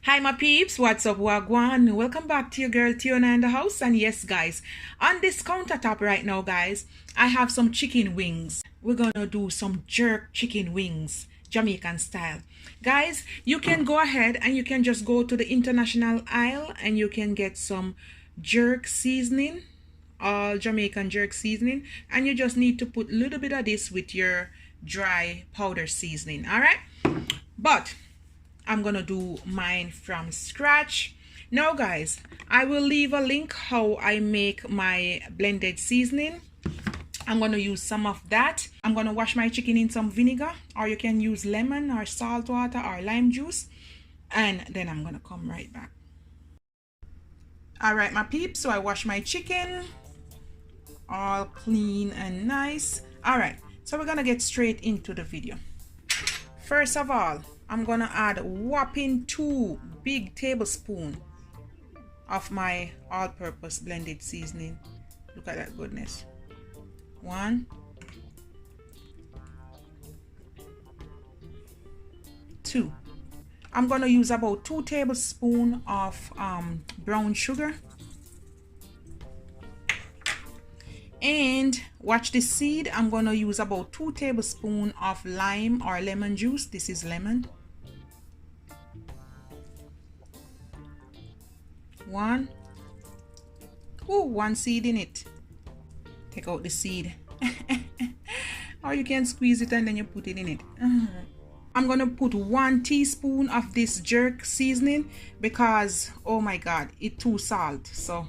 Hi my peeps, what's up, wagwan? Welcome back to your girl Tiona in the house. And yes guys, on this countertop right now guys, I have some chicken wings. We're gonna do some jerk chicken wings, Jamaican style. Guys, you can go ahead and you can just go to the international aisle and you can get some jerk seasoning, all Jamaican jerk seasoning, and you just need to put a little bit of this with your dry powder seasoning. All right, but I'm gonna do mine from scratch. Now guys, I will leave a link how I make my blended seasoning. I'm gonna use some of that. I'm gonna wash my chicken in some vinegar, or you can use lemon or salt water or lime juice, and then I'm gonna come right back. All right my peeps, so I wash my chicken all clean and nice. All right, so we're gonna get straight into the video. First of all, I'm gonna add a whopping 2 big tablespoons of my all-purpose blended seasoning. Look at that goodness. 1, 2. I'm gonna use about 2 tablespoons of brown sugar. And watch the seed. I'm gonna use about 2 tablespoons of lime or lemon juice. This is lemon. 1. Oh, 1 seed in it. Take out the seed. Or you can squeeze it and then you put it in it. I'm gonna put 1 teaspoon of this jerk seasoning because oh my god, it's too salt. So,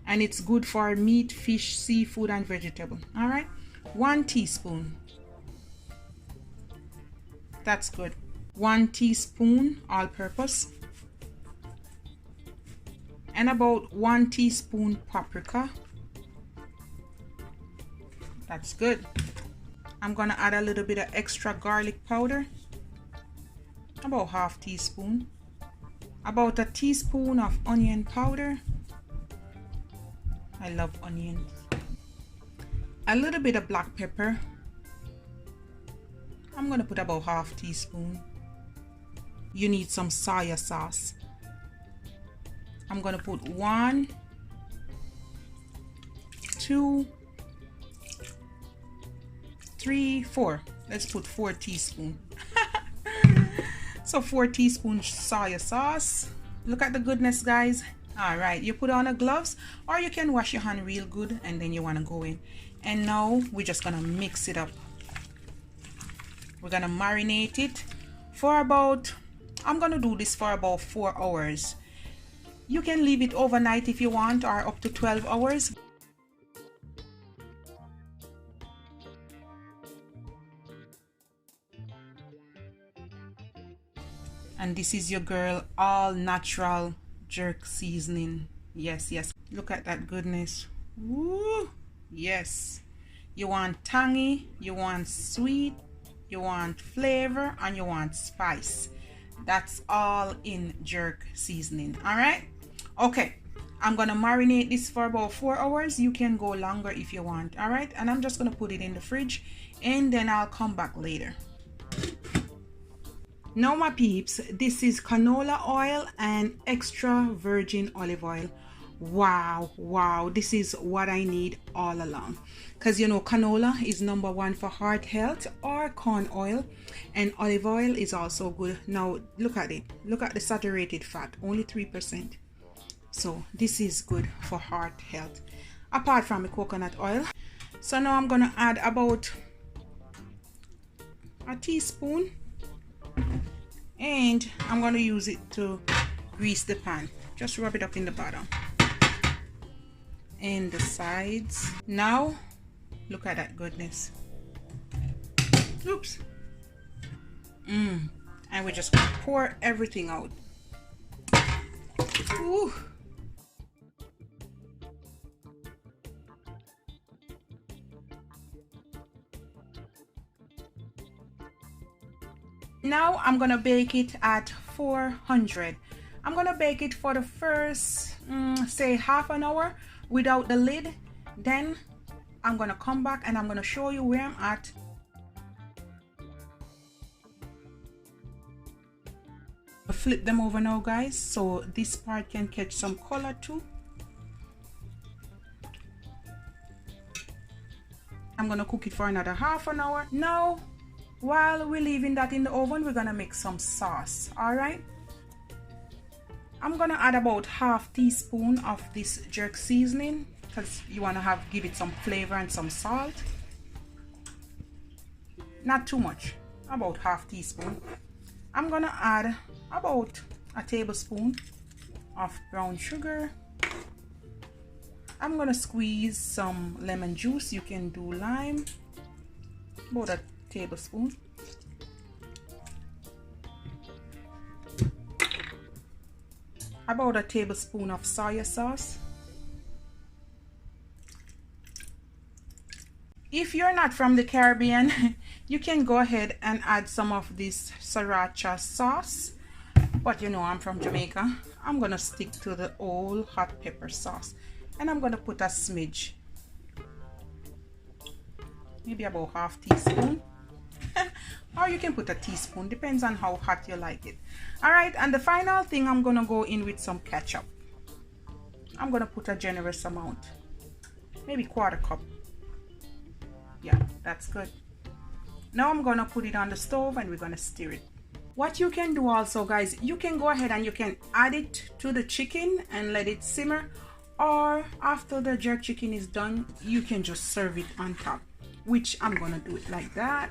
and it's good for meat, fish, seafood, and vegetable. All right, 1 teaspoon. That's good. 1 teaspoon all-purpose, and about 1 teaspoon paprika. That's good. I'm gonna add a little bit of extra garlic powder, about 1/2 teaspoon. About 1 teaspoon of onion powder. I love onions. A little bit of black pepper. I'm gonna put about 1/2 teaspoon. You need some soy sauce. I'm gonna put 1, 2, 3, 4. Let's put 4 teaspoons. So 4 teaspoons soy sauce. Look at the goodness guys. All right, you put on a gloves, or you can wash your hand real good and then you want to go in. And now we're just gonna mix it up. We're gonna marinate it for about, I'm gonna do this for about 4 hours. You can leave it overnight if you want, or up to 12 hours. And this is your girl all natural jerk seasoning. Yes, yes, look at that goodness. Woo! Yes, you want tangy, you want sweet, you want flavor, and you want spice. That's all in jerk seasoning. All right, okay, I'm gonna marinate this for about 4 hours. You can go longer if you want. All right, and I'm just gonna put it in the fridge and then I'll come back later. Now my peeps, this is canola oil and extra virgin olive oil. Wow, this is what I need all along, because you know canola is #1 for heart health, or corn oil, and olive oil is also good. Now look at it, look at the saturated fat, only 3%. So this is good for heart health, apart from the coconut oil. So now I'm gonna add about 1 teaspoon, and I'm going to use it to grease the pan. Just rub it up in the bottom and the sides. Now look at that goodness. Oops. And we're just going to pour everything out. Ooh. Now I'm gonna bake it at 400. I'm gonna bake it for the first say half an hour without the lid. Then I'm gonna come back and I'm gonna show you where I'm at. flip them over now, guys, so this part can catch some color too. I'm gonna cook it for another half an hour. Now, while we're leaving that in the oven, we're gonna make some sauce. All right, I'm gonna add about ½ teaspoon of this jerk seasoning because you want to give it some flavor and some salt. Not too much, about ½ teaspoon. I'm gonna add about a tablespoon of brown sugar. I'm gonna squeeze some lemon juice. You can do lime, about a tablespoon. About a tablespoon of soy sauce. If you're not from the Caribbean, you can go ahead and add some of this sriracha sauce, but you know I'm from Jamaica. I'm gonna stick to the old hot pepper sauce, and I'm gonna put a smidge, maybe about ½ teaspoon, or you can put a teaspoon, depends on how hot you like it. All right, and the final thing, I'm gonna go in with some ketchup. I'm gonna put a generous amount, maybe ¼ cup. Yeah, that's good. Now I'm gonna put it on the stove and we're gonna stir it. What you can do also, guys, you can go ahead and you can add it to the chicken and let it simmer, or after the jerk chicken is done, you can just serve it on top, which I'm gonna do it like that.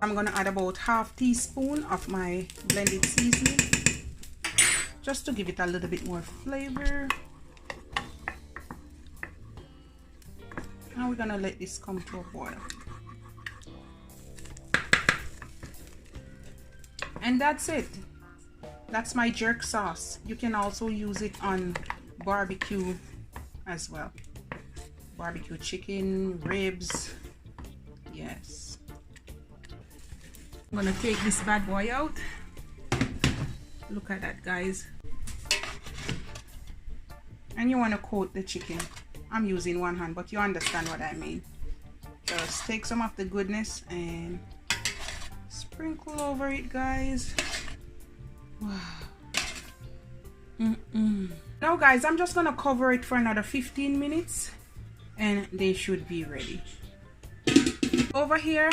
I'm gonna add about ½ teaspoon of my blended seasoning just to give it a little bit more flavor. Now we're gonna let this come to a boil. And that's it. That's my jerk sauce. You can also use it on barbecue as well. Barbecue chicken, ribs. Yes. I'm gonna take this bad boy out. Look at that, guys. And you wanna coat the chicken. I'm using one hand, but you understand what I mean. Just take some of the goodness and sprinkle over it, guys. Wow. Now, guys, I'm just gonna cover it for another 15 minutes and they should be ready. Over here,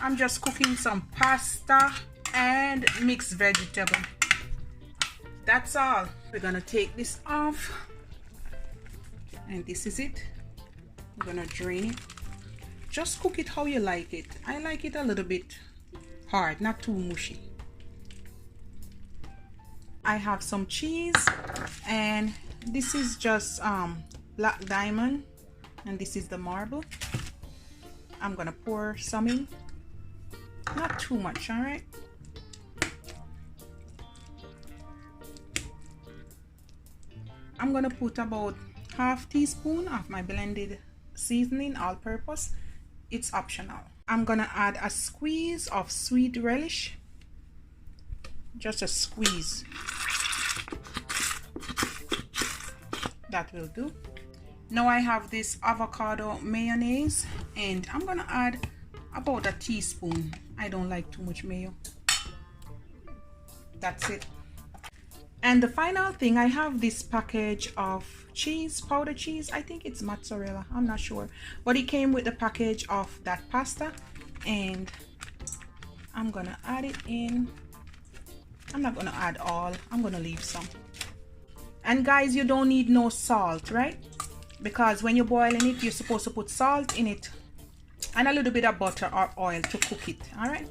I'm just cooking some pasta and mixed vegetable. That's all. We're gonna take this off. And this is it. I'm gonna drain it. Just cook it how you like it. I like it a little bit hard, not too mushy. I have some cheese, and this is just black diamond, and this is the marble. I'm gonna pour some in, not too much, all right? I'm gonna put about ½ teaspoon of my blended seasoning, all purpose. It's optional. I'm gonna add a squeeze of sweet relish, just a squeeze. That will do. Now I have this avocado mayonnaise, and I'm gonna add about a teaspoon. I don't like too much mayo. That's it. And the final thing, I have this package of cheese, powder cheese. I think it's mozzarella, I'm not sure, but it came with the package of that pasta, and I'm gonna add it in. I'm not gonna add all, I'm gonna leave some. And guys, you don't need no salt, right? Because when you're boiling it, you're supposed to put salt in it and a little bit of butter or oil to cook it. All right,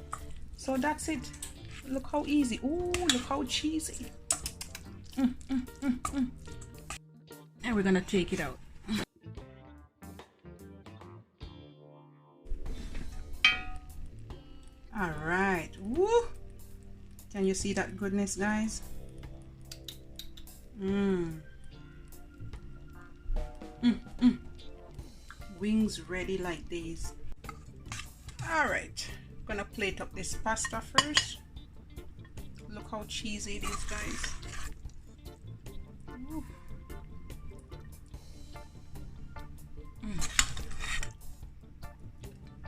so that's it. Look how easy. Ooh, look how cheesy. And we're gonna take it out. All right. Woo! Can you see that goodness, guys? Wings ready like these. All right, gonna plate up this pasta first. Look how cheesy it is, guys.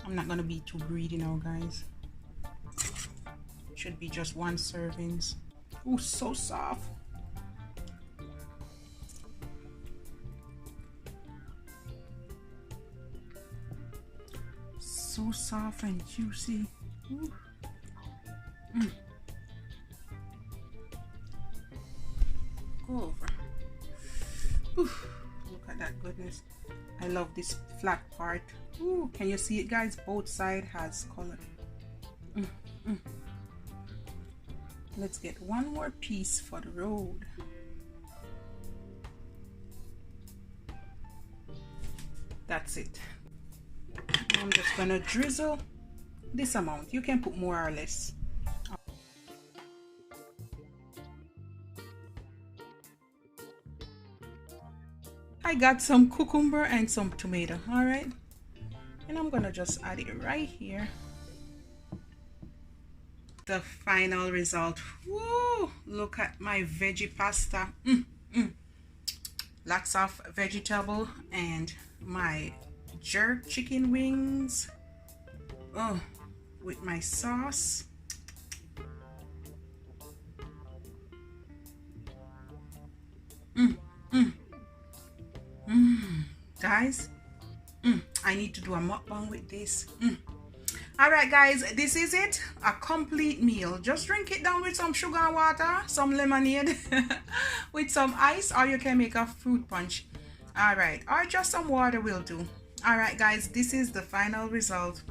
I'm not gonna be too greedy now, guys. should be just 1 servings. Oh, so soft. So soft and juicy. Ooh. Go over. Ooh, look at that goodness. I love this flat part. Ooh, can you see it, guys? Both sides has color. Let's get 1 more piece for the road. That's it. I'm just gonna drizzle this amount. You can put more or less. I got some cucumber and some tomato. All right, and I'm gonna just add it right here. The final result. Woo! Look at my veggie pasta. Lots of vegetable and my jerk chicken wings. Oh, with my sauce. Guys, I need to do a mukbang with this. All right, guys, this is it. A complete meal. Just drink it down with some sugar and water, some lemonade, with some ice, or you can make a fruit punch. All right, or just some water will do. All right, guys, this is the final result.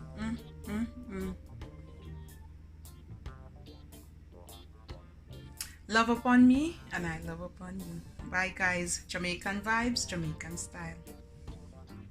Love upon me, and I love upon you. Bye, guys. Jamaican vibes, Jamaican style.